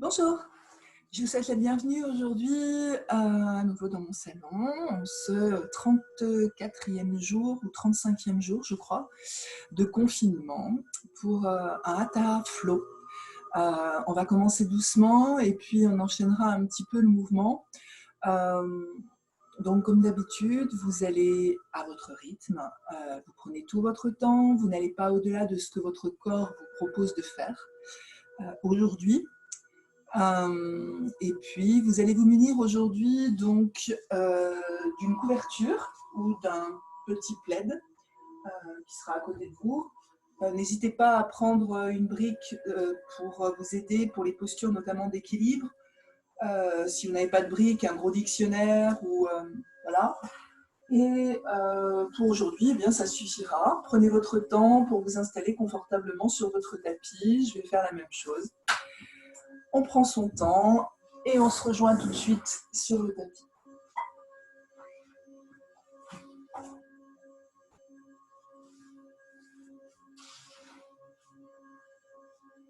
Bonjour, je vous souhaite la bienvenue aujourd'hui à nouveau dans mon salon, en ce 34e jour ou 35e jour, je crois, de confinement pour un Hatha Flow. On va commencer doucement et puis on enchaînera un petit peu le mouvement. Donc, comme d'habitude, vous allez à votre rythme, vous prenez tout votre temps, vous n'allez pas au-delà de ce que votre corps vous propose de faire. Aujourd'hui, et puis, vous allez vous munir aujourd'hui donc d'une couverture ou d'un petit plaid qui sera à côté de vous. N'hésitez pas à prendre une brique pour vous aider pour les postures notamment d'équilibre. Si vous n'avez pas de brique, un gros dictionnaire ou voilà. Et pour aujourd'hui, eh bien, ça suffira. Prenez votre temps pour vous installer confortablement sur votre tapis. Je vais faire la même chose. On prend son temps et on se rejoint tout de suite sur le tapis.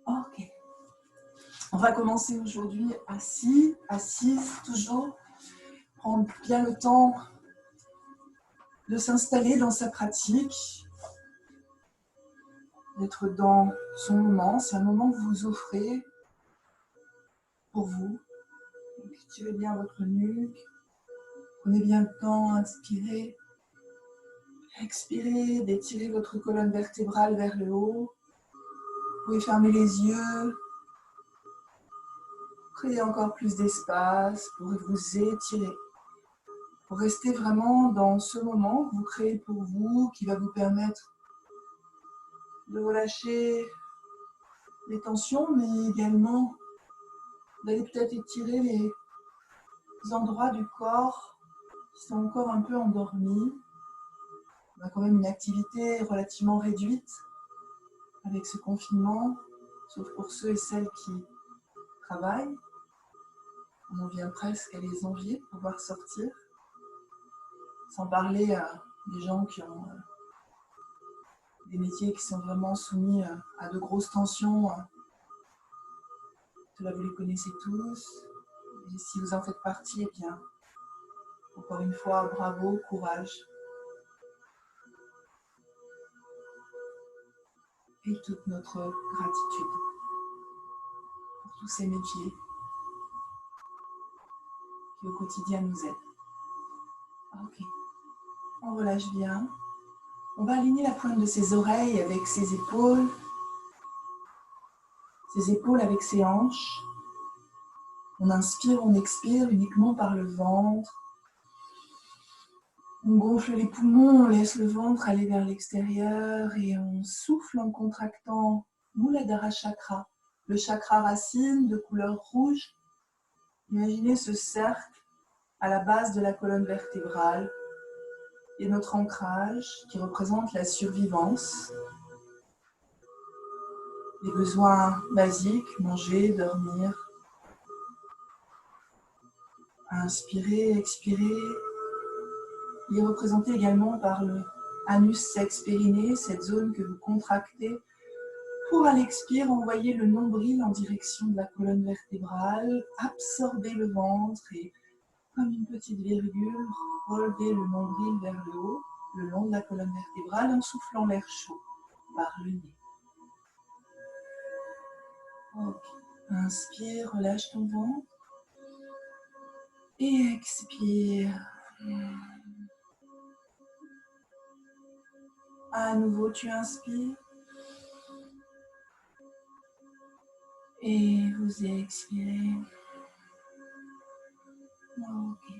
Ok. On va commencer aujourd'hui assis, assise toujours. Prendre bien le temps de s'installer dans sa pratique, d'être dans son moment. C'est un moment que vous vous offrez pour vous. Donc, tirez bien votre nuque. Prenez bien le temps, inspirez. Expirez, d'étirer votre colonne vertébrale vers le haut. Vous pouvez fermer les yeux. Créez encore plus d'espace pour vous étirer. Pour rester vraiment dans ce moment que vous créez pour vous, qui va vous permettre de relâcher les tensions, mais également d'aller peut-être étirer les endroits du corps qui sont encore un peu endormis. On a quand même une activité relativement réduite avec ce confinement, sauf pour ceux et celles qui travaillent. On en vient presque à les envier de pouvoir sortir, sans parler à des gens qui ont des métiers qui sont vraiment soumis à de grosses tensions. Cela, vous les connaissez tous. Et si vous en faites partie, eh bien, encore une fois, bravo, courage. Et toute notre gratitude pour tous ces métiers qui au quotidien nous aident. Ok, on relâche bien. On va aligner la pointe de ses oreilles avec ses épaules avec ses hanches. On inspire, on expire uniquement par le ventre. On gonfle les poumons, on laisse le ventre aller vers l'extérieur et on souffle en contractant Muladhara Chakra, le chakra racine de couleur rouge. Imaginez ce cercle à la base de la colonne vertébrale et notre ancrage qui représente la survivance, les besoins basiques, manger, dormir. Inspirer, expirer. Il est représenté également par le anus sexe périnée, cette zone que vous contractez pour à l'expire envoyer le nombril en direction de la colonne vertébrale, absorber le ventre et comme une petite virgule, relever le nombril vers le haut, le long de la colonne vertébrale en soufflant l'air chaud par le nez. Ok. Inspire, relâche ton ventre et expire. À nouveau, tu inspires et vous expirez. Ok.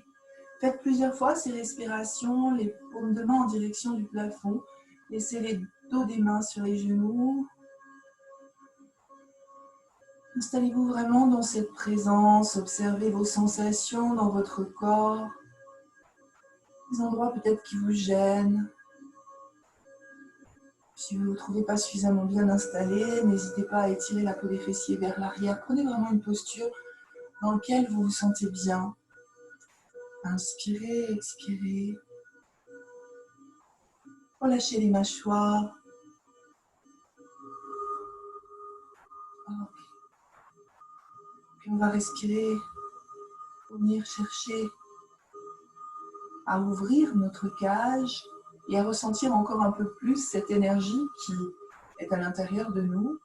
Faites plusieurs fois ces respirations, les paumes de main en direction du plafond. Laissez les dos des mains sur les genoux. Installez-vous vraiment dans cette présence. Observez vos sensations dans votre corps. Des endroits peut-être qui vous gênent. Si vous ne vous trouvez pas suffisamment bien installé, n'hésitez pas à étirer la peau des fessiers vers l'arrière. Prenez vraiment une posture dans laquelle vous vous sentez bien. Inspirez, expirez. Relâchez les mâchoires. Okay. Puis on va respirer, venir chercher à ouvrir notre cage et à ressentir encore un peu plus cette énergie qui est à l'intérieur de nous,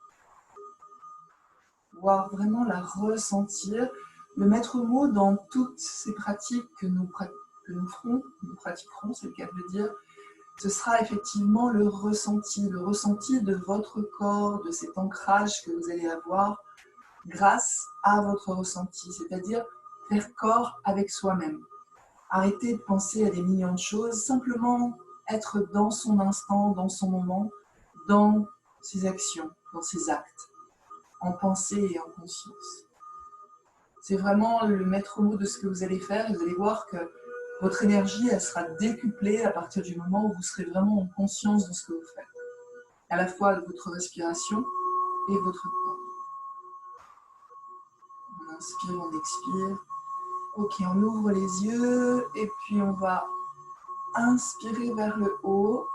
voire vraiment la ressentir, le mettre au mot dans toutes ces pratiques que nous pratiquerons, c'est le cas de le dire. Ce sera effectivement le ressenti de votre corps, de cet ancrage que vous allez avoir grâce à votre ressenti, c'est-à-dire faire corps avec soi-même. Arrêtez de penser à des millions de choses, simplement être dans son instant, dans son moment, dans ses actions, dans ses actes, en pensée et en conscience. C'est vraiment le maître mot de ce que vous allez faire. Vous allez voir que votre énergie, elle sera décuplée à partir du moment où vous serez vraiment en conscience de ce que vous faites. À la fois de votre respiration et votre corps. On inspire, on expire. Ok, on ouvre les yeux et puis on va inspirer vers le haut.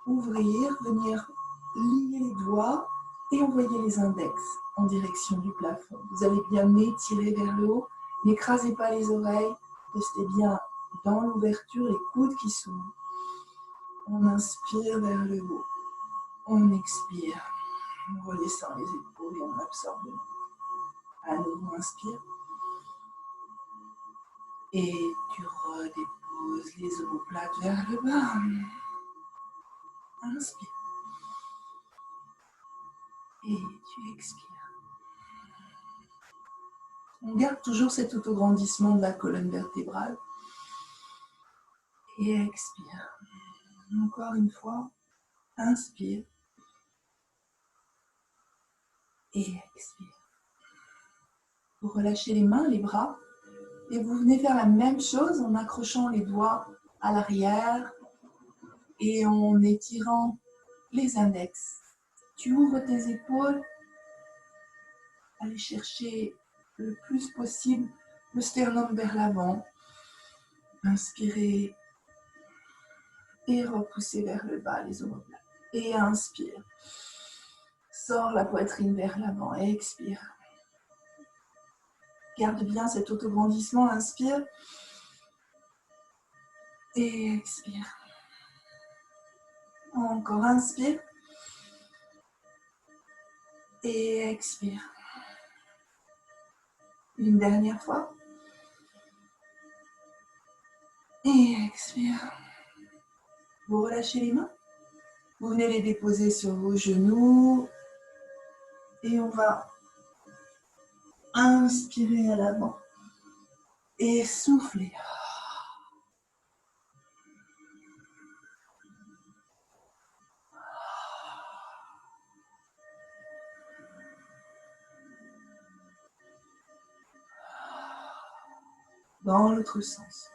Ouvrir, venir lier les doigts et envoyer les index en direction du plafond. Vous allez bien étirer vers le haut. N'écrasez pas les oreilles. Restez bien dans l'ouverture, les coudes qui s'ouvrent. On inspire vers le haut. On expire. On redescend les épaules et on absorbe. À nouveau, inspire. Et tu redéposes les omoplates vers le bas. Inspire. Et tu expires. On garde toujours cet autograndissement de la colonne vertébrale. Et expire. Encore une fois. Inspire. Et expire. Vous relâchez les mains, les bras. Et vous venez faire la même chose en accrochant les doigts à l'arrière et en étirant les index. Tu ouvres tes épaules. Allez chercher le plus possible le sternum vers l'avant. Inspirez et repoussez vers le bas les omoplates. Et inspire. Sors la poitrine vers l'avant et expire. Garde bien cet autograndissement. Inspire. Et expire. Encore inspire. Et expire. Une dernière fois. Et expire. Vous relâchez les mains. Vous venez les déposer sur vos genoux. Et on va inspirer à l'avant. Et souffler. Dans l'autre sens.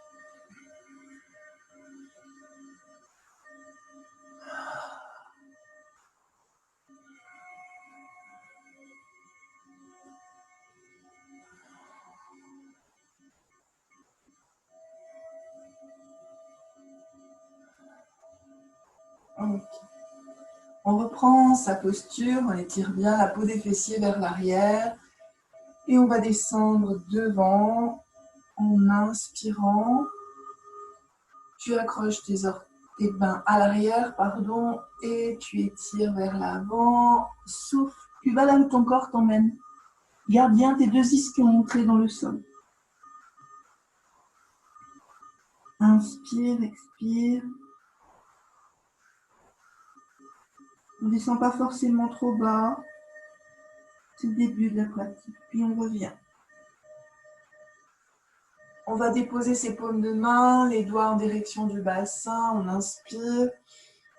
Okay. On reprend sa posture, on étire bien la peau des fessiers vers l'arrière et on va descendre devant en inspirant. Tu accroches tes mains à l'arrière, et tu étires vers l'avant. Souffle, tu vas là où ton corps t'emmène. Garde bien tes deux ischions montrés dans le sol. Inspire, expire. On ne descend pas forcément trop bas. C'est le début de la pratique. Puis on revient. On va déposer ses paumes de main, les doigts en direction du bassin. On inspire,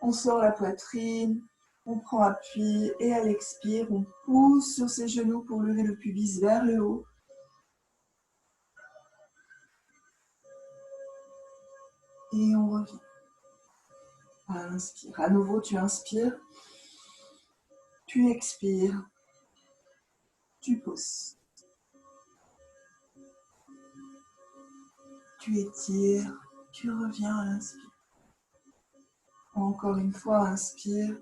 on sort la poitrine, on prend appui et à l'expire, on pousse sur ses genoux pour lever le pubis vers le haut. Et on revient. Inspire. À nouveau, tu inspires. Tu expires. Tu pousses. Tu étires. Tu reviens à l'inspire. Encore une fois, inspire.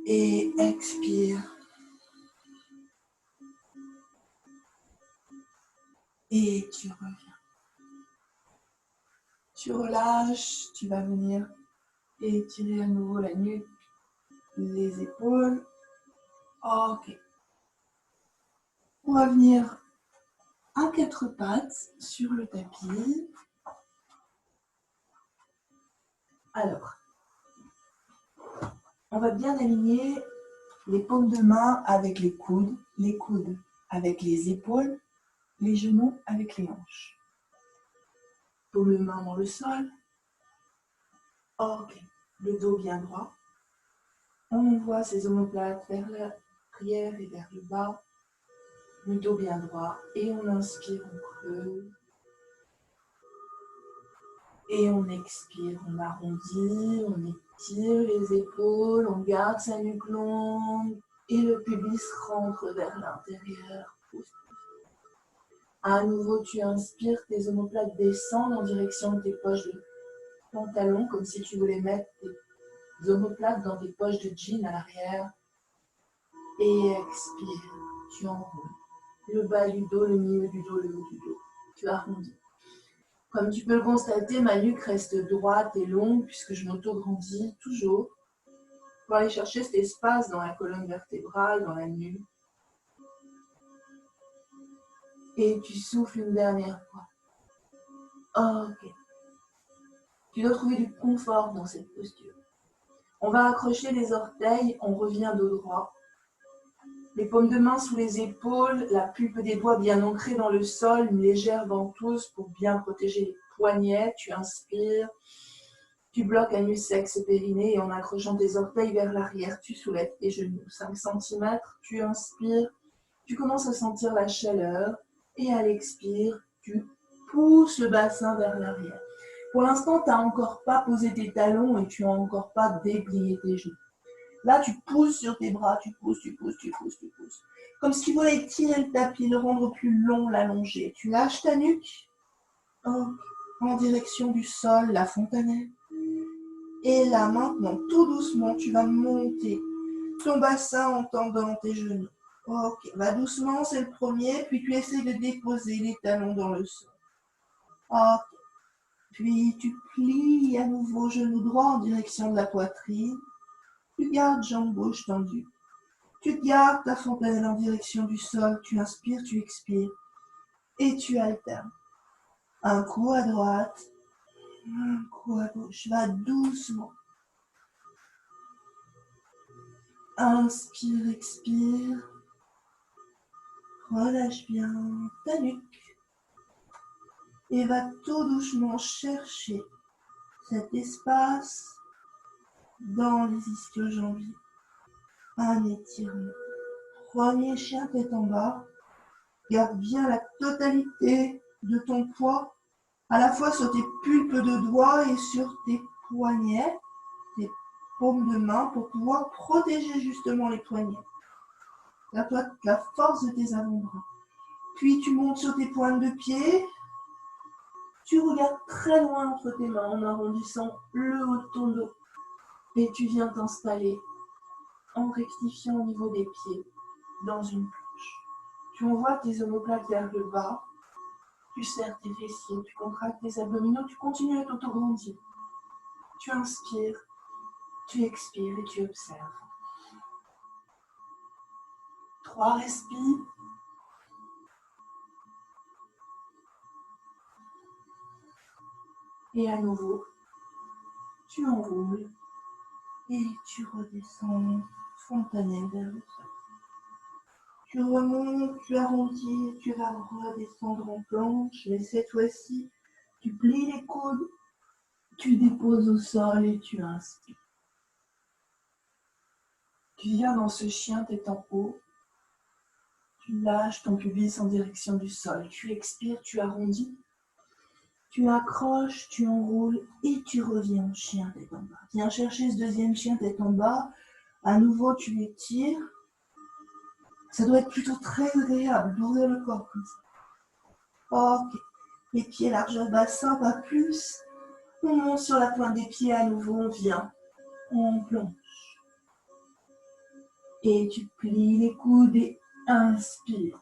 Et expire. Et tu reviens. Tu relâches, tu vas venir étirer à nouveau la nuque, les épaules. Ok. On va venir à quatre pattes sur le tapis. Alors, on va bien aligner les paumes de main avec les coudes avec les épaules, les genoux avec les hanches. Paume de main dans le sol. Ok. Le dos bien droit. On envoie ses omoplates vers l'arrière et vers le bas. Le dos bien droit. Et on inspire, on creuse. Et on expire, on arrondit, on étire les épaules, on garde sa nuque longue. Et le pubis rentre vers l'intérieur. À nouveau, tu inspires, tes omoplates descendent en direction de tes poches de pantalon, comme si tu voulais mettre tes omoplates dans tes poches de jean à l'arrière. Et expire, tu enroules. Le bas du dos, le milieu du dos, le haut du dos. Tu arrondis. Comme tu peux le constater, ma nuque reste droite et longue puisque je m'auto-grandis toujours pour aller chercher cet espace dans la colonne vertébrale, dans la nuque. Et tu souffles une dernière fois. Ok. Tu dois trouver du confort dans cette posture. On va accrocher les orteils, on revient dos droit. Les paumes de main sous les épaules, la pulpe des doigts bien ancrée dans le sol, une légère ventouse pour bien protéger les poignets. Tu inspires, tu bloques anus, sexe, périnée et en accrochant tes orteils vers l'arrière, tu soulèves tes genoux 5 cm. Tu inspires, tu commences à sentir la chaleur et à l'expire, tu pousses le bassin vers l'arrière. Pour l'instant, tu n'as encore pas posé tes talons et tu n'as encore pas déplié tes genoux. Là, tu pousses sur tes bras, tu pousses. Comme si tu voulais étirer le tapis, le rendre plus long, l'allonger. Tu lâches ta nuque en direction du sol, la fontanelle. Et là, maintenant, tout doucement, tu vas monter ton bassin en tendant tes genoux. Ok, va doucement, c'est le premier, puis tu essaies de déposer les talons dans le sol. Ok, puis tu plies à nouveau genou droit en direction de la poitrine. Tu gardes jambe gauche tendue. Tu gardes ta fontanelle en direction du sol. Tu inspires, tu expires. Et tu alternes. Un coup à droite, un coup à gauche. Va doucement. Inspire, expire. Relâche bien ta nuque. Et va tout doucement chercher cet espace dans les ischio-jambiers. Un étirement. Premier chien tête en bas. Garde bien la totalité de ton poids, à la fois sur tes pulpes de doigts et sur tes poignets, tes paumes de main, pour pouvoir protéger justement les poignets. La force de tes avant-bras. Puis tu montes sur tes pointes de pied. Tu regardes très loin entre tes mains en arrondissant le haut de ton dos. Et tu viens t'installer en rectifiant au niveau des pieds dans une planche. Tu envoies tes omoplates vers le bas. Tu serres tes fessiers, tu contractes tes abdominaux, tu continues à t'auto-grandir. Tu inspires, tu expires et tu observes. 3 respires. Et à nouveau, tu enroules et tu redescends fontanelle vers le sol. Tu remontes, tu arrondis, tu vas redescendre en planche, mais cette fois-ci, tu plies les coudes, tu déposes au sol et tu inspires. Tu viens dans ce chien tête en haut. Tu lâches ton pubis en direction du sol. Tu expires, tu arrondis. Tu accroches, tu enroules et tu reviens en chien tête en bas. Viens chercher ce deuxième chien tête en bas. À nouveau, tu étires. Ça doit être plutôt très agréable d'ouvrir le corps comme ça. Ok. Les pieds largeur bassin, pas plus. On monte sur la pointe des pieds à nouveau. On vient. On planche. Et tu plies les coudes et inspire.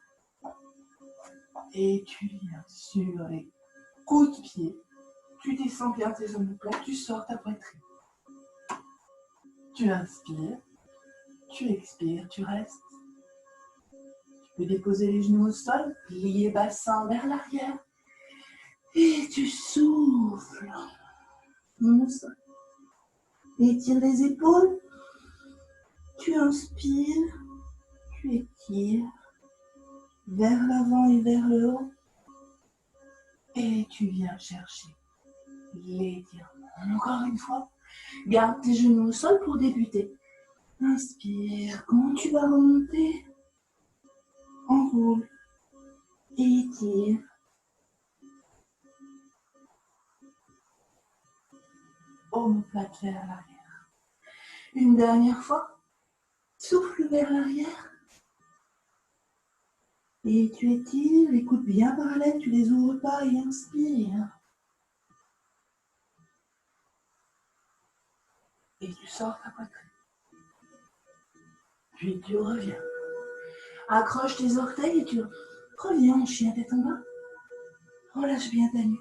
Et tu viens sur les coups de pied. Tu descends bien tes omoplates, tu sors ta poitrine. Tu inspires, tu expires, tu restes. Tu peux déposer les genoux au sol, plier bassin vers l'arrière. Et tu souffles. Étire les épaules. Tu inspires, tu étires vers l'avant et vers le haut. Et tu viens chercher l'étirement. Encore une fois, garde tes genoux au sol pour débuter. Inspire, quand tu vas remonter, enroule, étire. Omoplate vers l'arrière. Une dernière fois, souffle vers l'arrière. Et tu étires, les coudes bien parallèles, tu les ouvres pas et inspire. Et tu sors ta poitrine. Puis tu reviens. Accroche tes orteils et tu reviens en chien tête en bas. Relâche bien ta nuque.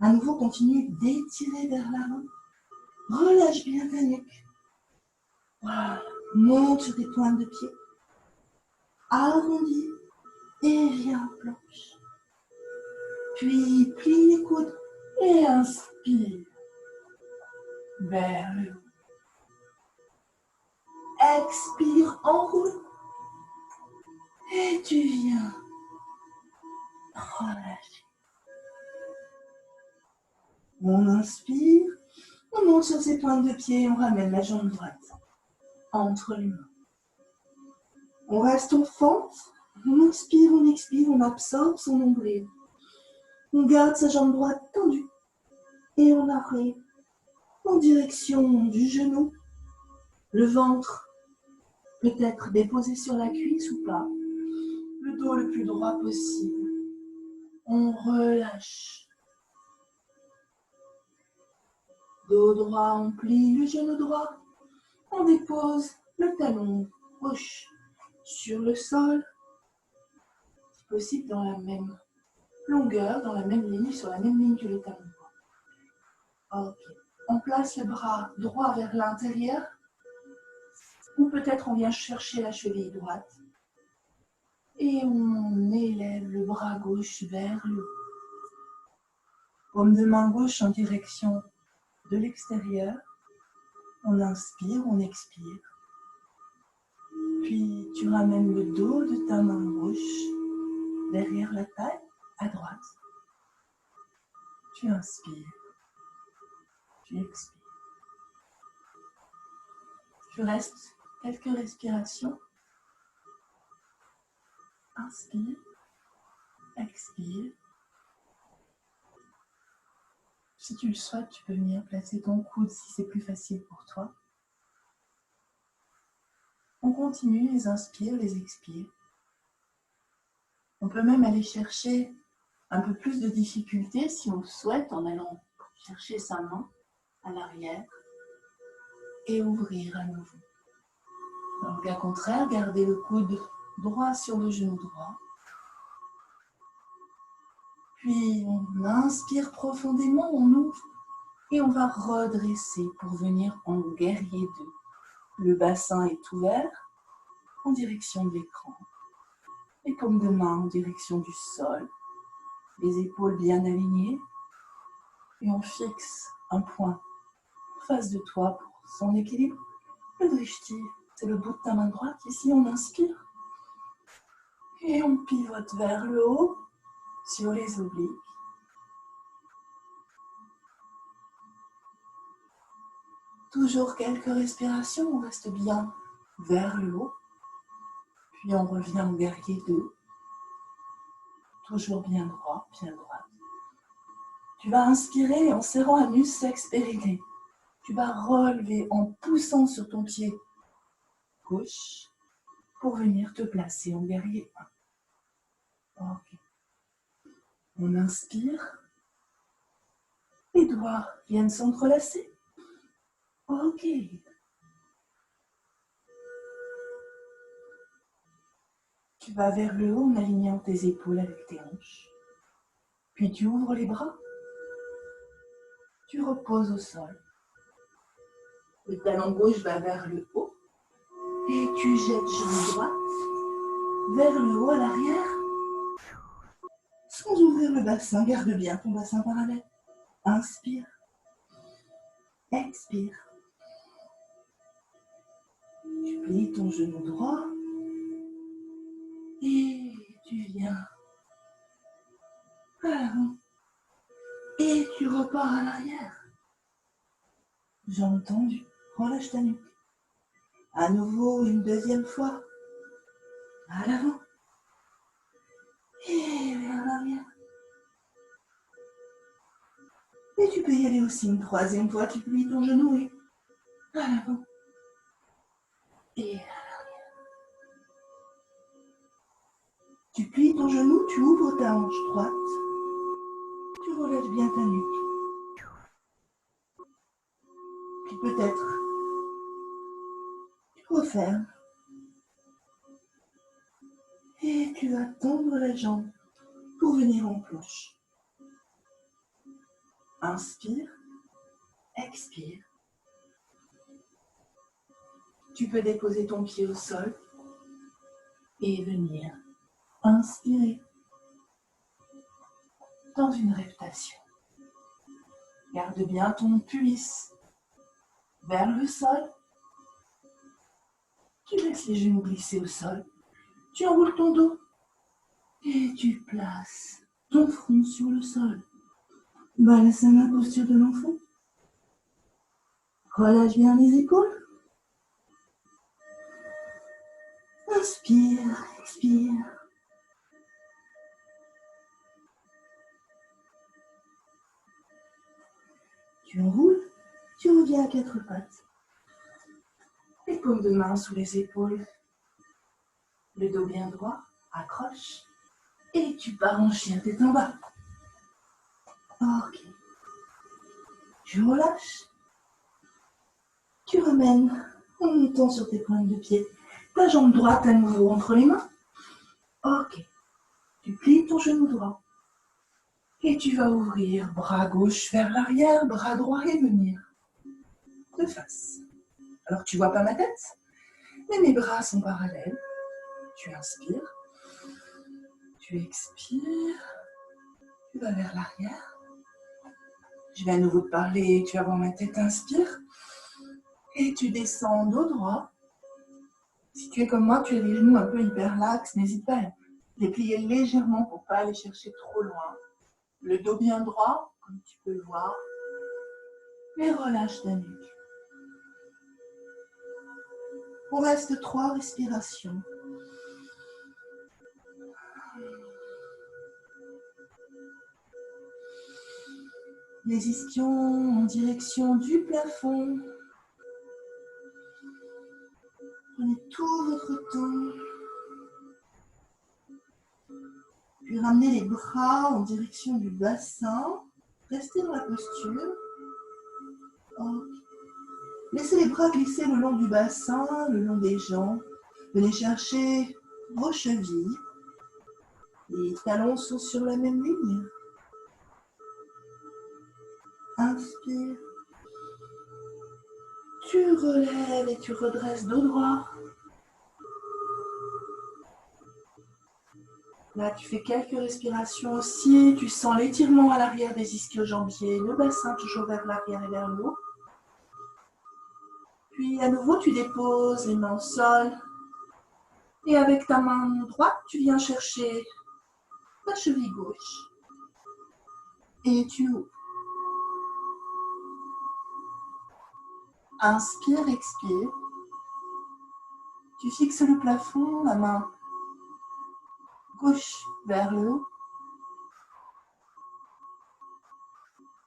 À nouveau, continue d'étirer vers l'avant. Relâche bien ta nuque. Voilà. Monte sur tes pointes de pied. Arrondis et viens en planche. Puis plie les coudes et inspire vers le haut. Expire, enroule. Et tu viens relâcher. On inspire, on monte sur ses pointes de pied et on ramène la jambe droite entre les mains. On reste en fente, on inspire, on expire, on absorbe son nombril. On garde sa jambe droite tendue et on arrive en direction du genou. Le ventre peut être déposé sur la cuisse ou pas. Le dos le plus droit possible. On relâche. Dos droit, on plie le genou droit. On dépose le talon gauche sur le sol. Si possible dans la même longueur, dans la même ligne, sur la même ligne que le talon droit. Ok. On place le bras droit vers l'intérieur. Ou peut-être on vient chercher la cheville droite. Et on élève le bras gauche vers le haut. Paume de main gauche en direction de l'extérieur. On inspire, on expire. Puis tu ramènes le dos de ta main gauche derrière la taille, à droite. Tu inspires. Tu expires. Tu restes quelques respirations. Inspire. Expire. Si tu le souhaites, tu peux venir placer ton coude si c'est plus facile pour toi. On continue les inspires, les expires. On peut même aller chercher un peu plus de difficulté si on le souhaite en allant chercher sa main à l'arrière et ouvrir à nouveau. Dans le cas contraire, gardez le coude droit sur le genou droit. Puis on inspire profondément, on ouvre et on va redresser pour venir en guerrier 2. Le bassin est ouvert en direction de l'écran. Les paumes de main en direction du sol. Les épaules bien alignées. Et on fixe un point en face de toi pour son équilibre. Le drishti, c'est le bout de ta main droite. Ici, on inspire. Et on pivote vers le haut sur les obliques. Toujours quelques respirations, on reste bien vers le haut. Puis on revient en guerrier 2. Toujours bien droit, bien droite. Tu vas inspirer en serrant anus sexe périnée. Tu vas relever en poussant sur ton pied gauche pour venir te placer en guerrier 1. Ok. On inspire. Les doigts viennent s'entrelacer. Ok. Tu vas vers le haut en alignant tes épaules avec tes hanches. Puis tu ouvres les bras. Tu reposes au sol. Le talon gauche va vers le haut. Et tu jettes jambe droite vers le haut à l'arrière. Sans ouvrir le bassin, garde bien ton bassin parallèle. Inspire. Expire. Tu plies ton genou droit. Et tu viens à l'avant. Et tu repars à l'arrière. Jambes tendues. Relâche ta nuque. À nouveau, une deuxième fois. À l'avant. Et vers l'arrière. Et tu peux y aller aussi une troisième fois. Tu plies ton genou et à l'avant. Et à l'arrière. Tu plies ton genou, tu ouvres ta hanche droite. Tu relâches bien ta nuque. Puis peut-être, tu refermes. Et tu vas tendre la jambe pour venir en planche. Inspire, expire. Tu peux déposer ton pied au sol et venir inspirer dans une reptation. Garde bien ton pubis vers le sol. Tu laisses les genoux glisser au sol. Tu enroules ton dos et tu places ton front sur le sol. Balance la posture de l'enfant. Relâche bien les épaules. Inspire, expire. Tu enroules, tu reviens à quatre pattes. Les paumes de main sous les épaules. Le dos bien droit, accroche. Et tu pars en chien tête en bas. Ok. Tu relâches. Tu ramènes en montant sur tes pointes de pied. Ta jambe droite à nouveau entre les mains. Ok. Tu plies ton genou droit. Et tu vas ouvrir bras gauche vers l'arrière, bras droit et venir de face. Alors tu vois pas ma tête, mais mes bras sont parallèles. Tu inspires. Tu expires. Tu vas vers l'arrière. Je vais à nouveau te parler. Tu vas voir ma tête. Inspire. Et tu descends dos droit. Si tu es comme moi, tu as les genoux un peu hyperlaxes, n'hésite pas à les plier légèrement pour ne pas aller chercher trop loin. Le dos bien droit, comme tu peux le voir. Et relâche ta nuque. On reste 3 respirations. Les ischions en direction du plafond. Prenez tout votre temps. Puis ramenez les bras en direction du bassin. Restez dans la posture. Okay. Laissez les bras glisser le long du bassin, le long des jambes. Venez chercher vos chevilles. Les talons sont sur la même ligne. Inspire. Tu relèves et tu redresses dos droit. Là, tu fais quelques respirations aussi. Tu sens l'étirement à l'arrière des ischio-jambiers, le bassin toujours vers l'arrière et vers le haut. Puis à nouveau, tu déposes les mains au sol. Et avec ta main droite, tu viens chercher ta cheville gauche. Et tu ouvres. Inspire, expire. Tu fixes le plafond, la main gauche vers le haut.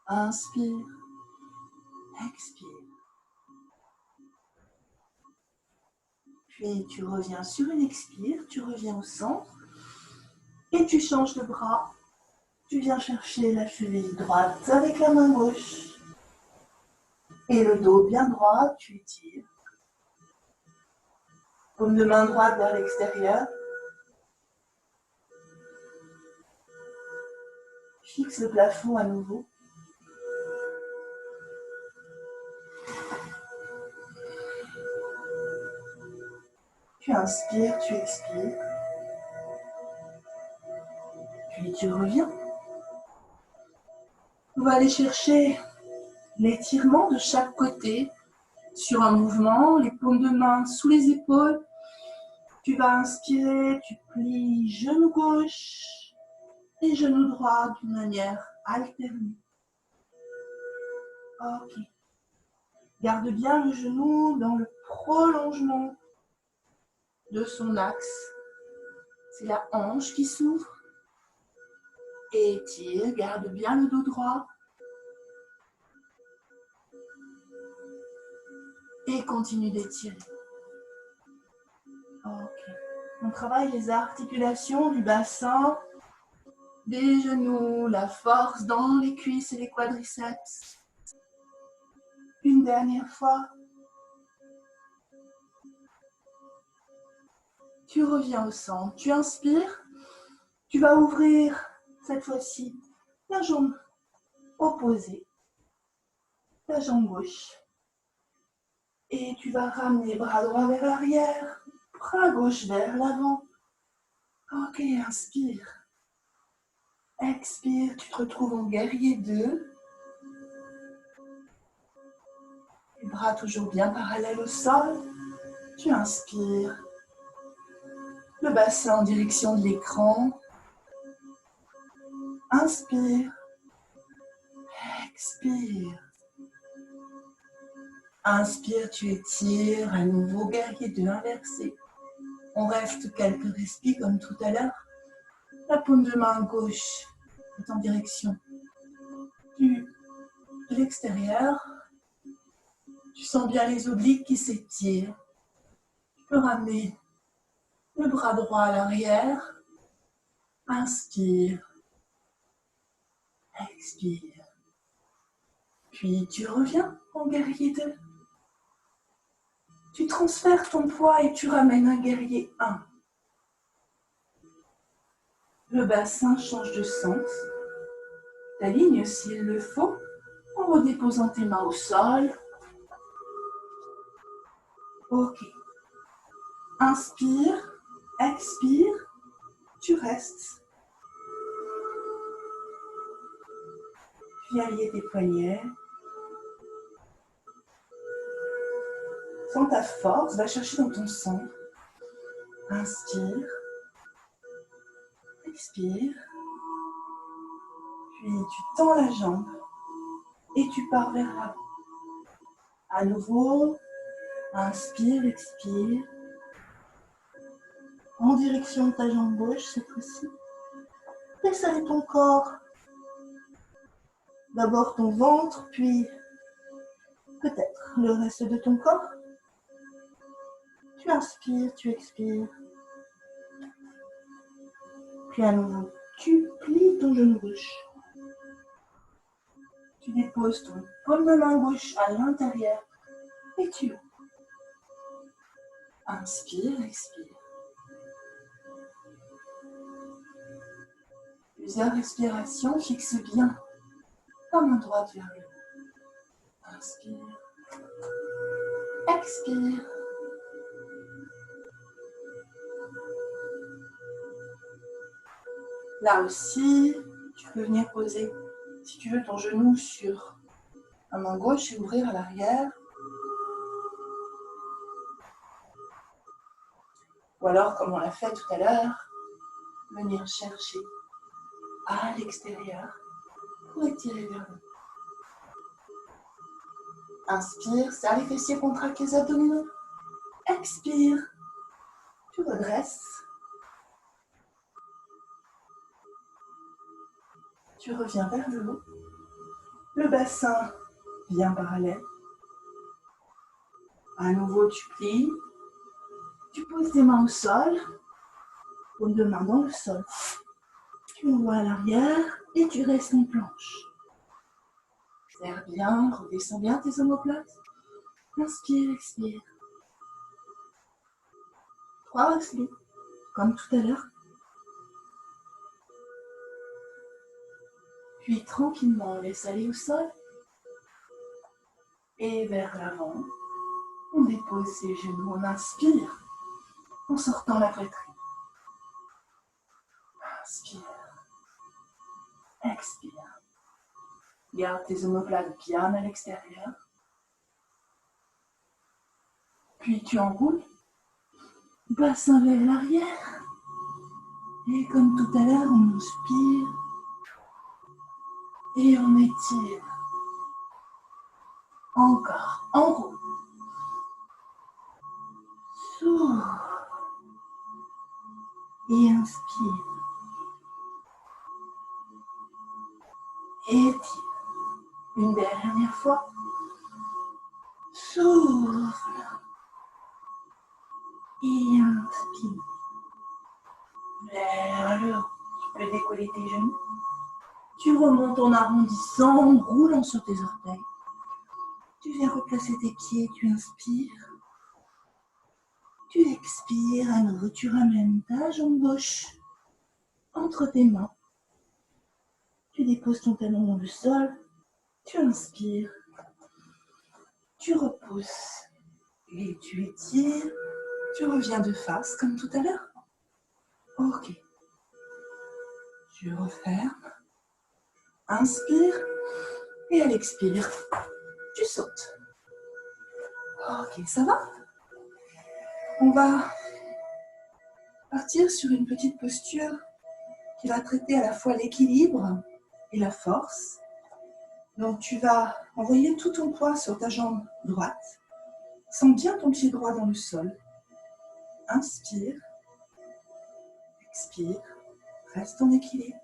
Inspire, expire. Puis tu reviens sur une expire, tu reviens au centre. Et tu changes de bras. Tu viens chercher la cheville droite avec la main gauche. Et le dos bien droit, tu étires. Paume de main droite vers l'extérieur. fixe le plafond à nouveau. Tu inspires, tu expires. Puis tu reviens. On va aller chercher l'étirement de chaque côté sur un mouvement, les paumes de main sous les épaules. Tu vas inspirer, tu plies genou gauche et genou droit d'une manière alternée. Ok. Garde bien le genou dans le prolongement de son axe. C'est la hanche qui s'ouvre. Étire, garde bien le dos droit. Et continue d'étirer. Ok. On travaille les articulations du bassin, des genoux, la force dans les cuisses et les quadriceps. Une dernière fois. Tu reviens au centre. Tu inspires. Tu vas ouvrir cette fois-ci la jambe opposée, la jambe gauche. Et tu vas ramener bras droit vers l'arrière, bras gauche vers l'avant. Ok, inspire. Expire, tu te retrouves en guerrier 2. Les bras toujours bien parallèles au sol. Tu inspires. Le bassin en direction de l'écran. Inspire. Expire. Inspire, tu étires. À nouveau, guerrier 2 inversé. On reste quelques respires comme tout à l'heure. La paume de main gauche est en direction de l'extérieur. Tu sens bien les obliques qui s'étirent. Tu peux ramener le bras droit à l'arrière. Inspire. Expire. Puis tu reviens en guerrier 2. Tu transfères ton poids et tu ramènes un guerrier 1. Le bassin change de sens. T'alignes s'il le faut en redéposant tes mains au sol. Ok. Inspire, expire, tu restes. Puis allier tes poignets. Sens ta force, va chercher dans ton centre. Inspire, expire. Puis tu tends la jambe et tu pars vers l'avant. À nouveau, inspire, expire. En direction de ta jambe gauche cette fois-ci. Laisse aller ton corps. D'abord ton ventre, puis peut-être le reste de ton corps. Tu inspires, tu expires. Puis à nouveau, tu plies ton genou gauche. Tu déposes ton paume de main gauche à l'intérieur et tu ouvres. Inspire, expire. Plusieurs respirations, fixe bien ta main droite vers le haut. Inspire, expire. Là aussi, tu peux venir poser, si tu veux, ton genou sur la main gauche et ouvrir à l'arrière. Ou alors, comme on l'a fait tout à l'heure, venir chercher à l'extérieur pour étirer vers le haut. Inspire, serre les fessiers, contracte les abdominaux. Expire, tu redresses. Tu reviens vers le haut. Le bassin vient parallèle. À nouveau, tu plies. Tu poses tes mains au sol. Paume de main dans le sol. Tu envoies à l'arrière et tu restes en planche. Serre bien, redescends bien tes omoplates. Inspire, expire. 3 respires, comme tout à l'heure. Puis tranquillement, on laisse aller au sol. Et vers l'avant, on dépose ses genoux, on inspire en sortant la poitrine. Inspire. Expire. Garde tes omoplates bien à l'extérieur. Puis tu enroules. Bassin vers l'arrière. Et comme tout à l'heure, on inspire. Et on étire. Encore. Enroule. S'ouvre. Et inspire. Étire. Une dernière fois. Souffle. Et inspire. Vers le haut. Tu peux décoller tes genoux. Tu remontes en arrondissant, en roulant sur tes orteils. Tu viens replacer tes pieds, tu inspires. Tu expires, à nouveau tu ramènes ta jambe gauche entre tes mains. Tu déposes ton talon dans le sol. Tu inspires. Tu repousses. Et tu étires. Tu reviens de face comme tout à l'heure. Ok. Tu refermes. Inspire. Et à l'expire, tu sautes. Ok, ça va? On va partir sur une petite posture qui va traiter à la fois l'équilibre et la force. Donc tu vas envoyer tout ton poids sur ta jambe droite. Sens bien ton pied droit dans le sol. Inspire. Expire. Reste en équilibre.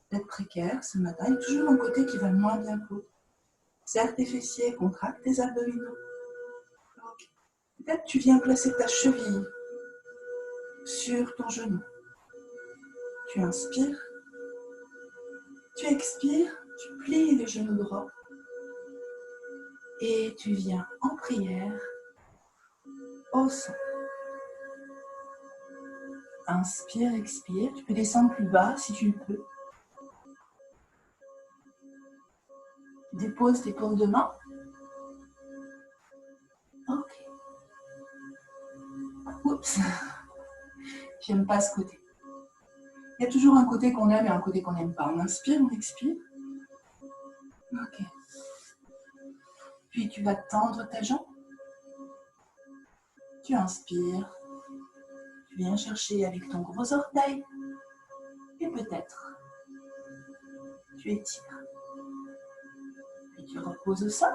Peut-être précaire ce matin. Il y a toujours un côté qui va moins bien que l'autre. Serre tes fessiers, contracte tes abdominaux. Okay. Peut-être tu viens placer ta cheville sur ton genou. Tu inspires. Tu expires. Tu plies les genoux droits. Et tu viens en prière au centre. Inspire, expire. Tu peux descendre plus bas si tu le peux. Dépose tes paumes de main. Ok. Oups. J'aime pas ce côté. Il y a toujours un côté qu'on aime et un côté qu'on n'aime pas. On inspire, on expire. Ok. Puis tu vas tendre ta jambe. Tu inspires. Tu viens chercher avec ton gros orteil. Et peut-être, tu étires. Puis tu reposes au sol.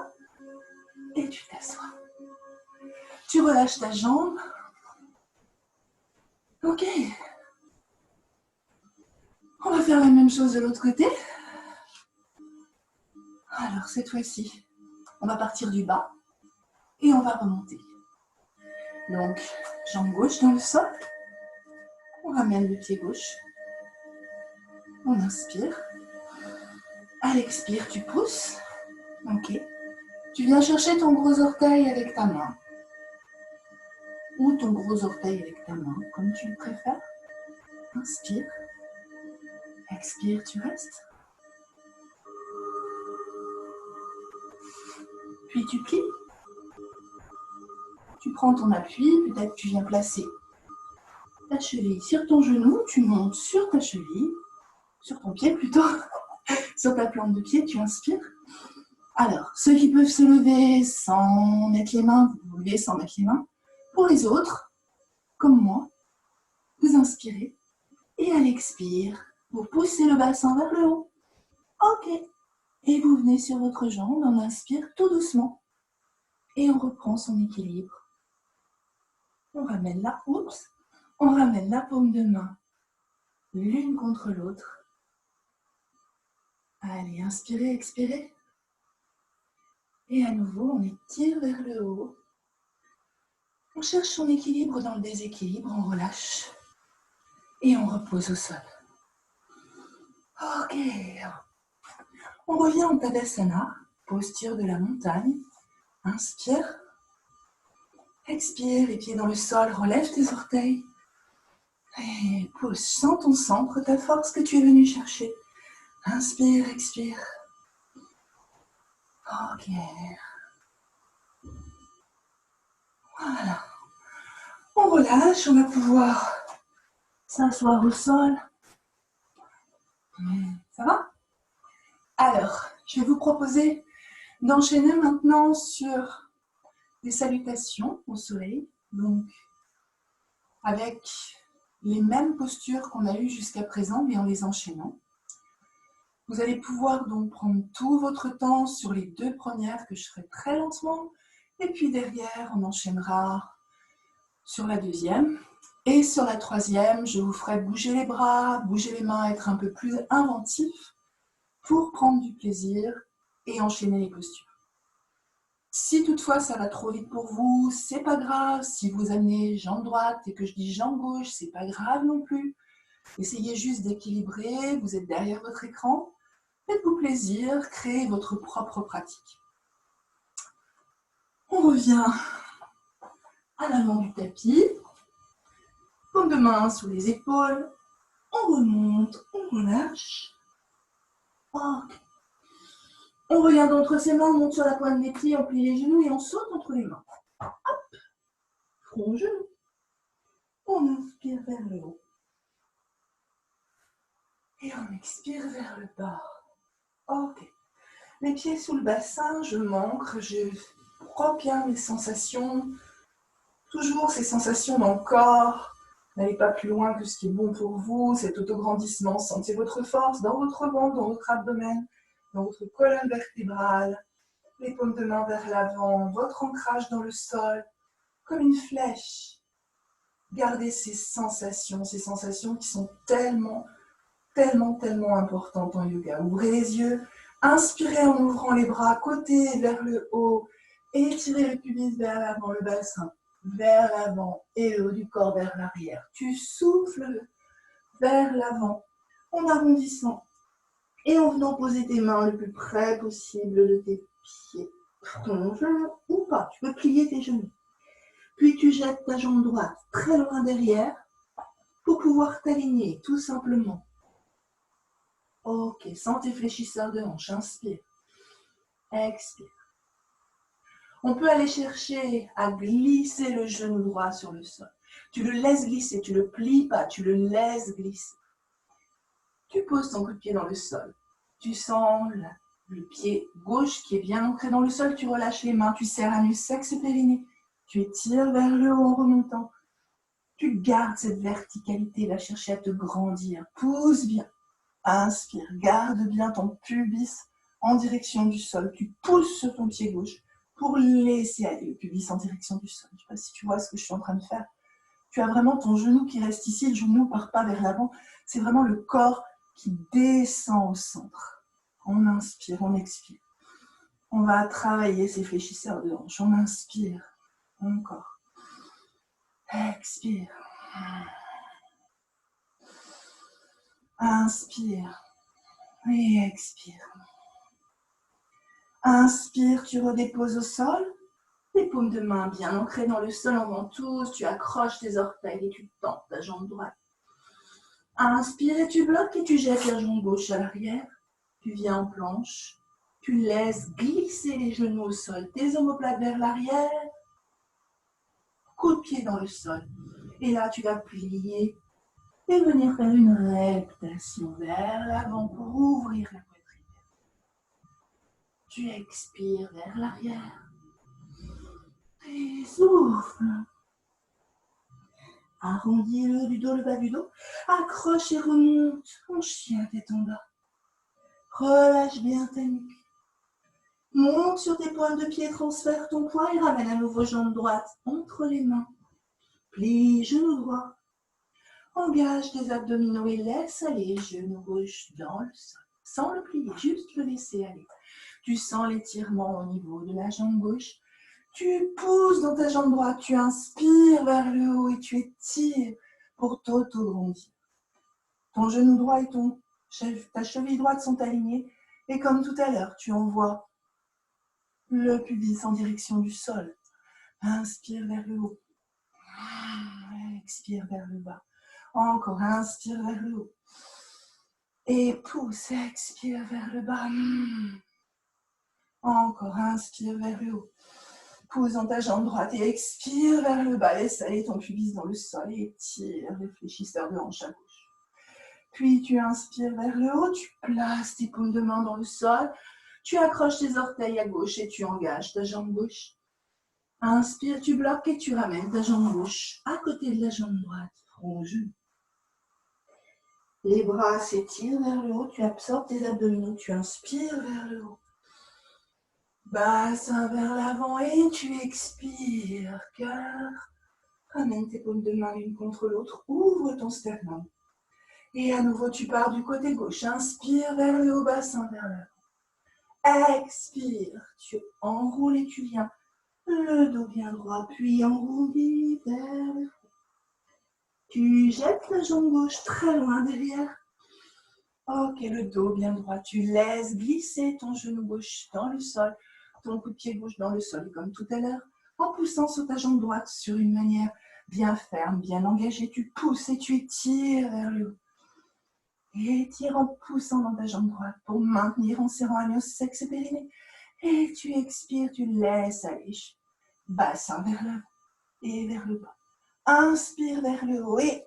Et tu t'assois. Tu relâches ta jambe. Ok. On va faire la même chose de l'autre côté. Alors cette fois-ci, on va partir du bas et on va remonter. Donc, jambe gauche dans le sol. On ramène le pied gauche. On inspire. À l'expire, tu pousses. Ok. Tu viens chercher ton gros orteil avec ta main. Ou ton gros orteil avec ta main, comme tu le préfères. Inspire. Expire, tu restes. Puis tu plies. Tu prends ton appui, peut-être tu viens placer ta cheville sur ton genou, tu montes sur ta cheville, sur ton pied plutôt, sur ta plante de pied, tu inspires. Alors, ceux qui peuvent se lever sans mettre les mains, vous levez sans mettre les mains. Pour les autres, comme moi, vous inspirez et à l'expire, vous poussez le bassin vers le haut. Ok. Et vous venez sur votre jambe, on inspire tout doucement. Et on reprend son équilibre. On ramène on ramène la paume de main l'une contre l'autre. Allez, inspirez, expirez. Et à nouveau, on étire vers le haut. On cherche son équilibre dans le déséquilibre, on relâche. Et on repose au sol. Ok. On revient en Tadasana, posture de la montagne. Inspire. Expire, les pieds dans le sol, relève tes orteils. Et pousse, sens ton centre, ta force que tu es venu chercher. Inspire, expire. Ok. Voilà. On relâche, on va pouvoir s'asseoir au sol. Ça va? Alors, je vais vous proposer d'enchaîner maintenant sur des salutations au soleil. Donc, avec les mêmes postures qu'on a eues jusqu'à présent, mais en les enchaînant. Vous allez pouvoir donc prendre tout votre temps sur les deux premières que je ferai très lentement. Et puis derrière, on enchaînera sur la deuxième. Et sur la troisième, je vous ferai bouger les bras, bouger les mains, être un peu plus inventif pour prendre du plaisir et enchaîner les postures. Si toutefois ça va trop vite pour vous, c'est pas grave. Si vous amenez jambe droite et que je dis jambe gauche, c'est pas grave non plus. Essayez juste d'équilibrer, vous êtes derrière votre écran. Faites-vous plaisir, créez votre propre pratique. On revient à l'avant du tapis. Paume de main sous les épaules. On remonte, on relâche. Okay. On regarde entre ses mains, on monte sur la pointe des pieds, on plie les genoux et on saute entre les mains. Hop, front, genou. On inspire vers le haut. Et on expire vers le bas. Ok. Les pieds sous le bassin, je m'ancre, je prends bien mes sensations. Toujours ces sensations dans le corps. N'allez pas plus loin que ce qui est bon pour vous. Cet autograndissement, sentez votre force dans votre ventre, dans votre abdomen, dans votre colonne vertébrale. Les paumes de main vers l'avant, votre ancrage dans le sol, comme une flèche. Gardez ces sensations qui sont tellement importantes en yoga. Ouvrez les yeux, inspirez en ouvrant les bras, côté vers le haut, étirez le pubis vers l'avant, le bassin vers l'avant et le haut du corps vers l'arrière. Tu souffles vers l'avant en arrondissant et en venant poser tes mains le plus près possible de tes pieds. Ton genou ou pas, tu peux plier tes genoux. Puis tu jettes ta jambe droite très loin derrière pour pouvoir t'aligner tout simplement. Ok, sans tes fléchisseurs de hanches, inspire, expire. On peut aller chercher à glisser le genou droit sur le sol. Tu le laisses glisser, tu ne le plies pas, tu le laisses glisser. Tu poses ton coup de pied dans le sol. Tu sens le pied gauche qui est bien ancré dans le sol, tu relâches les mains, tu serres anus, sexe et périnée. Tu étires vers le haut en remontant. Tu gardes cette verticalité, va chercher à te grandir. Pousse bien. Inspire, garde bien ton pubis en direction du sol. Tu pousses sur ton pied gauche pour laisser aller le pubis en direction du sol. Je ne sais pas si tu vois ce que je suis en train de faire. Tu as vraiment ton genou qui reste ici, le genou ne part pas vers l'avant. C'est vraiment le corps qui descend au centre. On inspire, on expire. On va travailler ces fléchisseurs de hanche. On inspire, encore. Expire. Inspire et expire. Inspire, tu redéposes au sol. Les paumes de main bien ancrées dans le sol en ventouse. Tu accroches tes orteils et tu tends ta jambe droite. Inspire et tu bloques et tu jettes la jambe gauche à l'arrière. Tu viens en planche. Tu laisses glisser les genoux au sol. Tes omoplates vers l'arrière. Coup de pied dans le sol. Et là, tu vas plier et venir faire une reptation vers l'avant pour ouvrir la poitrine. Tu expires vers l'arrière. Et souffle. Arrondis le haut du dos, le bas du dos. Accroche et remonte en chien tête en bas. Relâche bien ta nuque. Monte sur tes pointes de pied, transfère ton poids et ramène à nouveau jambe droite entre les mains. Plie genou droit. Engage tes abdominaux et laisse aller genou gauche dans le sol. Sans le plier, juste le laisser aller. Tu sens l'étirement au niveau de la jambe gauche. Tu pousses dans ta jambe droite, tu inspires vers le haut et tu étires pour t'auto-grandir. Ton genou droit et ta cheville droite sont alignés et comme tout à l'heure, tu envoies le pubis en direction du sol. Inspire vers le haut. Expire vers le bas. Encore, inspire vers le haut. Et pousse, expire vers le bas. Encore, inspire vers le haut. Pousse dans ta jambe droite et expire vers le bas. Laisse aller ton pubis dans le sol et tire le fléchisseur de hanche à gauche. Puis tu inspires vers le haut, tu places tes paumes de main dans le sol. Tu accroches tes orteils à gauche et tu engages ta jambe gauche. Inspire, tu bloques et tu ramènes ta jambe gauche à côté de la jambe droite. Front au genou. Les bras s'étirent vers le haut, tu absorbes tes abdominaux, tu inspires vers le haut. Bassin vers l'avant et tu expires. Cœur. Ramène tes paumes de main l'une contre l'autre, ouvre ton sternum. Et à nouveau, tu pars du côté gauche. Inspire vers le haut, bassin vers l'avant. Expire, tu enroules et tu viens. Le dos bien droit, puis enrouli vers le fond. Tu jettes la jambe gauche très loin derrière. Ok, le dos bien droit. Tu laisses glisser ton genou gauche dans le sol, ton coup de pied gauche dans le sol, comme tout à l'heure, en poussant sur ta jambe droite sur une manière bien ferme, bien engagée. Tu pousses et tu étires vers le haut. Et étire en poussant dans ta jambe droite pour maintenir en serrant agneau, sexe et périnée. Et tu expires, tu laisses aller. Bassin vers l'avant et vers le bas. Inspire vers le haut et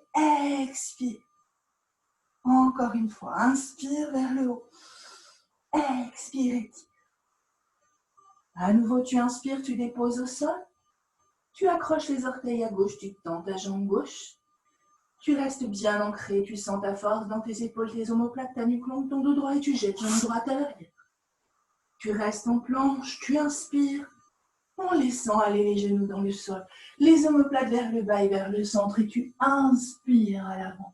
expire. Encore une fois, inspire vers le haut. Expire et tire. À nouveau, tu inspires, tu déposes au sol. Tu accroches les orteils à gauche, tu tends ta jambe gauche. Tu restes bien ancré, tu sens ta force dans tes épaules, tes omoplates, ta nuque longue, ton dos droit et tu jettes jambe droite à l'arrière. Tu restes en planche, tu inspires en laissant aller les genoux dans le sol, les omoplates vers le bas et vers le centre et tu inspires à l'avant.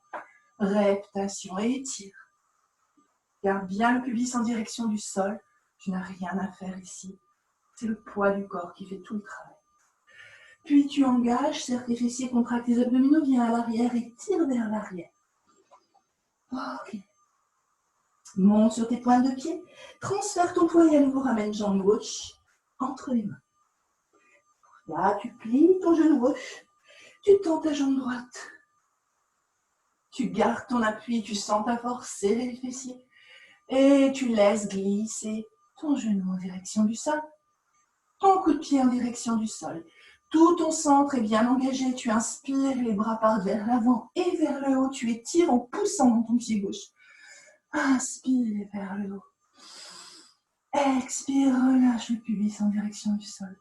Reptation et étire. Garde bien le pubis en direction du sol, tu n'as rien à faire ici. C'est le poids du corps qui fait tout le travail. Puis tu engages, serre tes fessiers, contracte tes abdominaux, viens à l'arrière et tire vers l'arrière. Ok. Monte sur tes pointes de pied, transfère ton poids et à nouveau ramène jambe gauche entre les mains. Là, tu plies ton genou gauche, tu tends ta jambe droite. Tu gardes ton appui, tu sens ta force serrer les fessiers et tu laisses glisser ton genou en direction du sol, ton coup de pied en direction du sol. Tout ton centre est bien engagé, tu inspires, les bras partent vers l'avant et vers le haut, tu étires en poussant dans ton pied gauche. Inspire vers le haut. Expire, relâche le pubis en direction du sol.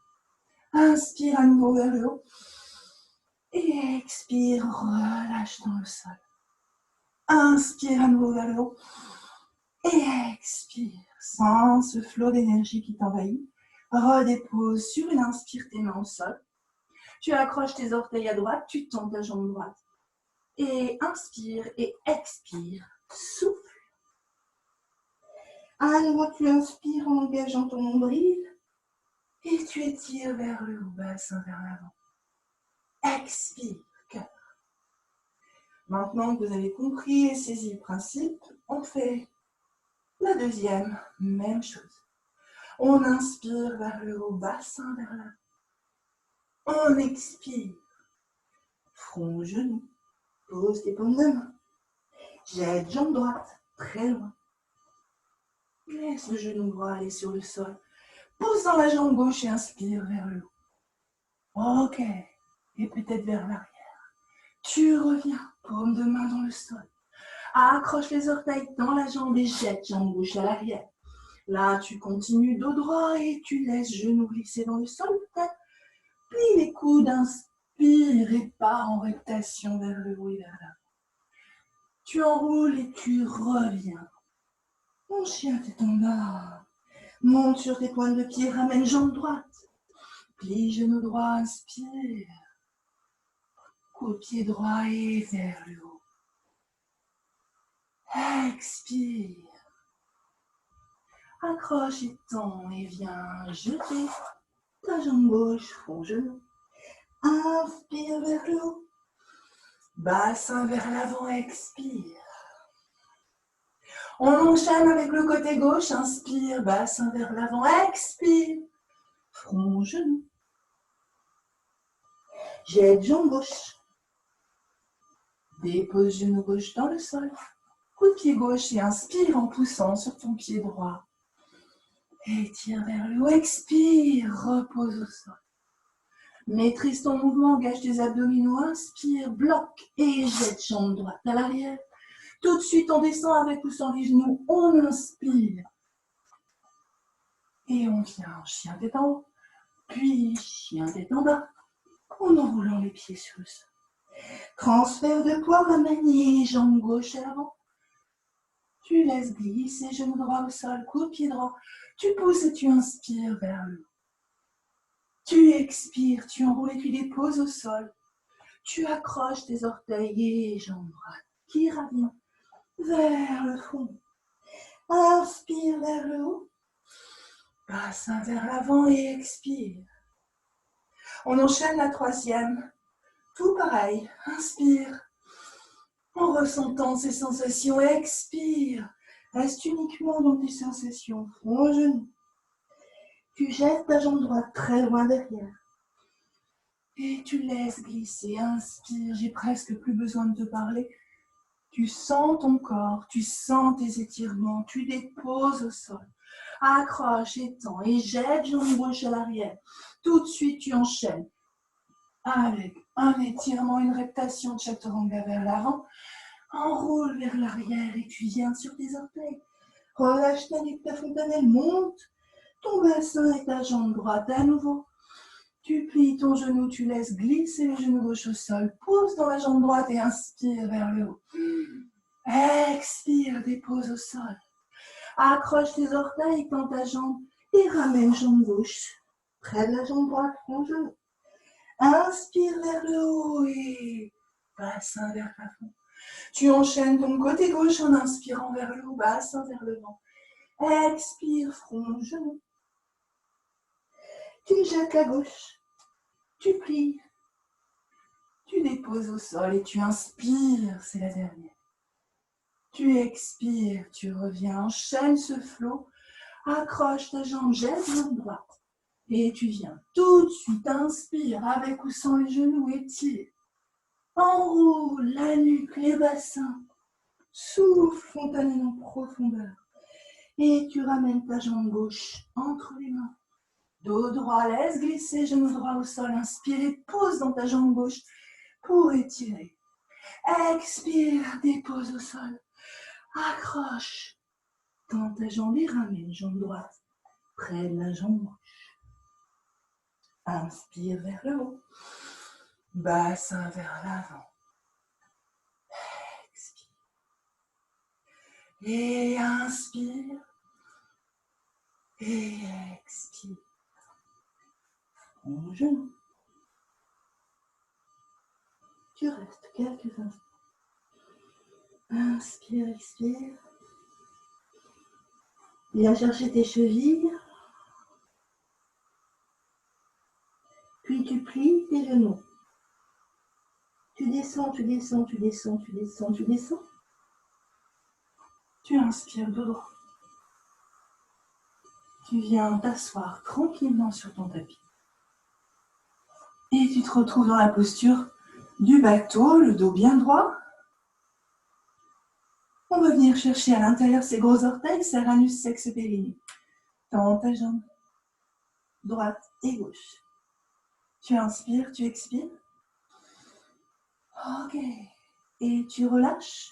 Inspire à nouveau vers le haut. Et expire, relâche dans le sol. Inspire à nouveau vers le haut. Et expire, sens ce flot d'énergie qui t'envahit. Redépose sur une inspire tes mains au sol. Tu accroches tes orteils à droite, tu tends ta jambe droite. Et inspire et expire, souffle. À nouveau, tu inspires en engageant ton nombril. Et tu étires vers le haut, bassin vers l'avant. Expire, cœur. Maintenant que vous avez compris et saisi le principe, on fait la deuxième, même chose. On inspire vers le haut, bassin vers l'avant. On expire. Front, genou. Pose tes paumes de main. Jette jambe droite, très loin. Laisse le genou droit aller sur le sol. Pose dans la jambe gauche et inspire vers le haut. Ok. Et peut-être vers l'arrière. Tu reviens, paume de main dans le sol. Accroche les orteils dans la jambe et jette jambe gauche à l'arrière. Là, tu continues dos droit et tu laisses genou glisser dans le sol peut-être. Plie les coudes, inspire et pars en reptation vers le haut et vers l'avant. Tu enroules et tu reviens. Mon chien tête en bas. Monte sur tes pointes de pied, ramène jambe droite. Plie genou droit, inspire. Coup de pied droit et vers le haut. Expire. Accroche et tends et viens jeter ta jambe gauche, front genou. Inspire vers le haut. Bassin vers l'avant, expire. On enchaîne avec le côté gauche, inspire, bassin vers l'avant, expire. Front, genou. Jette jambe gauche. Dépose genou gauche dans le sol. Coup de pied gauche et inspire en poussant sur ton pied droit. Étire vers le haut, expire, repose au sol. Maîtrise ton mouvement, engage tes abdominaux, inspire, bloque et jette jambe droite à l'arrière. Tout de suite, on descend avec ou sans les genoux, on inspire. Et on vient en chien tête en haut, puis chien tête en bas, en enroulant les pieds sur le sol. Transfert de poids, remanier, jambe gauche à l'avant. Tu laisses glisser, genou droit au sol, coup de pied droit. Tu pousses et tu inspires vers le haut. Tu expires, tu enroules et tu déposes au sol. Tu accroches tes orteils et jambes droites qui revient vers le fond. Inspire vers le haut. Bassin vers l'avant et expire. On enchaîne la troisième. Tout pareil. Inspire. En ressentant ces sensations, expire. Reste uniquement dans tes sensations. Front au genou. Tu jettes ta jambe droite très loin derrière. Et tu laisses glisser. Inspire. J'ai presque plus besoin de te parler. Tu sens ton corps. Tu sens tes étirements. Tu déposes au sol. Accroche, étends et jette jambe gauche à l'arrière. Tout de suite, tu enchaînes avec un étirement, une reptation de chaturanga vers l'avant. Enroule vers l'arrière et tu viens sur tes orteils. Relâche ta nuque, ta fontanelle, monte ton bassin et ta jambe droite à nouveau. Tu plies ton genou, tu laisses glisser le genou gauche au sol. Pousse dans la jambe droite et inspire vers le haut. Expire, dépose au sol. Accroche tes orteils, tends ta jambe et ramène jambe gauche près de la jambe droite, front genou. Inspire vers le haut et bassin vers le plafond. Tu enchaînes ton côté gauche en inspirant vers le haut, bassin vers le vent. Expire, front, genou. Tu jettes la gauche. Tu plies. Tu déposes au sol et tu inspires, c'est la dernière. Tu expires, tu reviens, enchaîne ce flot. Accroche ta jambe, jette jambe droite. Et tu viens tout de suite, inspire avec ou sans les genoux, étire. Enroule la nuque, les bassins. Souffle fontaine en profondeur. Et tu ramènes ta jambe gauche entre les mains. Dos droit, laisse glisser, genou droit au sol. Inspire et pose dans ta jambe gauche pour étirer. Expire, dépose au sol. Accroche dans ta jambe et ramène jambe droite près de la jambe gauche. Inspire vers le haut. Bassin vers l'avant. Expire. Et inspire. Et expire. En genou. Tu restes quelques instants. Inspire, expire. Viens chercher tes chevilles. Puis tu plies tes genoux. Tu descends, tu descends, tu descends, tu descends, tu descends. Tu inspires dos droit. Tu viens t'asseoir tranquillement sur ton tapis. Et tu te retrouves dans la posture du bateau, le dos bien droit. On va venir chercher à l'intérieur ses gros orteils, serranus sexe périnée. Tends ta jambe droite et gauche. Tu inspires, tu expires. Ok. Et tu relâches.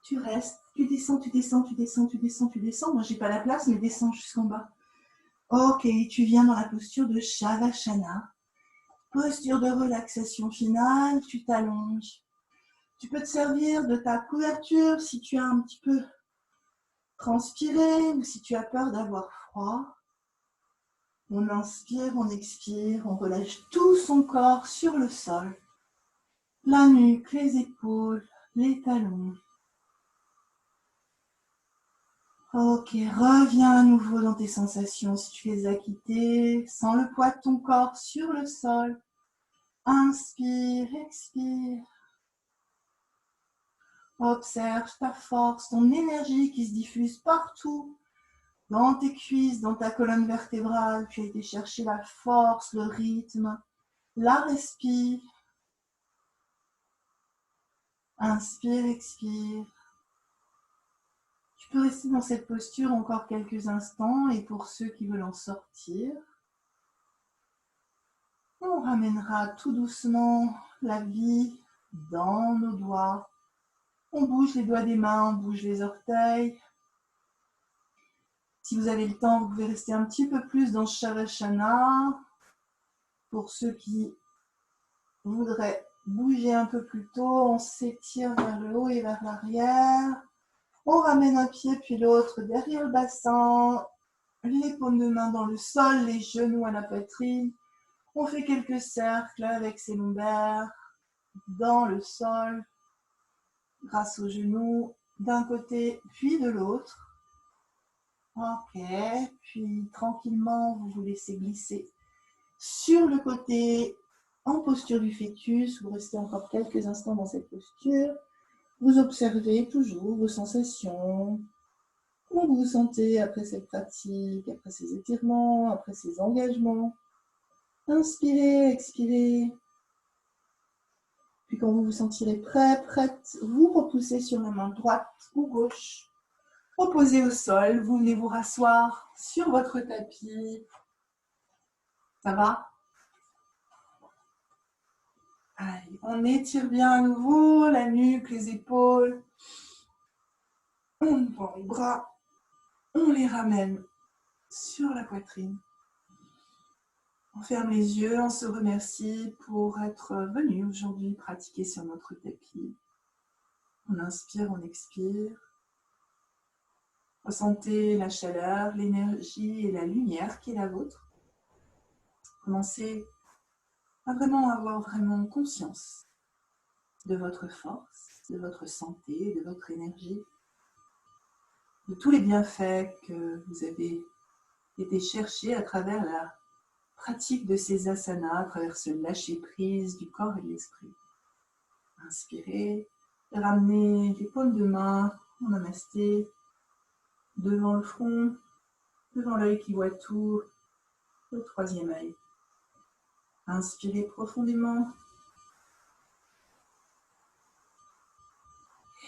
Tu restes. Tu descends, tu descends, tu descends, tu descends, tu descends. Moi, j'ai pas la place, mais descends jusqu'en bas. Ok. Tu viens dans la posture de Shavasana. Posture de relaxation finale. Tu t'allonges. Tu peux te servir de ta couverture si tu as un petit peu transpiré ou si tu as peur d'avoir froid. On inspire, on expire, on relâche tout son corps sur le sol. La nuque, les épaules, les talons. Ok, reviens à nouveau dans tes sensations si tu les as quittées. Sens le poids de ton corps sur le sol. Inspire, expire. Observe ta force, ton énergie qui se diffuse partout. Dans tes cuisses, dans ta colonne vertébrale. Tu as été chercher la force, le rythme. La respire. Inspire, expire. peux rester dans cette posture encore quelques instants et pour ceux qui veulent en sortir, on ramènera tout doucement la vie dans nos doigts. On bouge les doigts des mains, on bouge les orteils. Si vous avez le temps, vous pouvez rester un petit peu plus dans Shavasana. Pour ceux qui voudraient bouger un peu plus tôt, on s'étire vers le haut et vers l'arrière. On ramène un pied puis l'autre derrière le bassin. Les paumes de main dans le sol, les genoux à la poitrine. On fait quelques cercles avec ses lombaires dans le sol, grâce aux genoux, d'un côté puis de l'autre. Ok, puis tranquillement, vous vous laissez glisser sur le côté en posture du fœtus. Vous restez encore quelques instants dans cette posture. Vous observez toujours vos sensations. Comment vous vous sentez après cette pratique, après ces étirements, après ces engagements. Inspirez, expirez. Puis quand vous vous sentirez prêt, prête, vous repoussez sur la main droite ou gauche. Reposez au sol, vous venez vous rasseoir sur votre tapis. Ça va? Allez, on étire bien à nouveau la nuque, les épaules. On prend les bras, on les ramène sur la poitrine. On ferme les yeux, on se remercie pour être venu aujourd'hui pratiquer sur notre tapis. On inspire, on expire. Ressentez la chaleur, l'énergie et la lumière qui est la vôtre. Commencez à avoir vraiment conscience de votre force, de votre santé, de votre énergie, de tous les bienfaits que vous avez été chercher à travers la pratique de ces asanas, à travers ce lâcher-prise du corps et de l'esprit. Inspirez, ramenez les paumes de main en namasté, devant le front, devant l'œil qui voit tout, le troisième œil. Inspirez profondément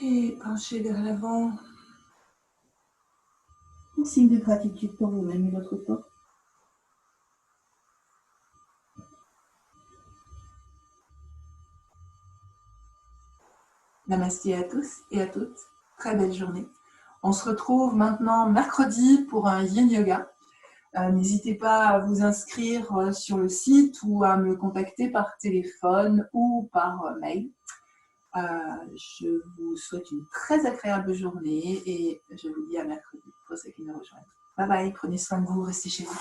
et penchez vers l'avant. Un signe de gratitude pour vous-même et votre corps. Namasté à tous et à toutes. Très belle journée. On se retrouve maintenant mercredi pour un Yin Yoga. N'hésitez pas à vous inscrire sur le site ou à me contacter par téléphone ou par mail. Je vous souhaite une très agréable journée et je vous dis à mercredi pour ceux qui me rejoignent. Bye bye, prenez soin de vous, restez chez vous.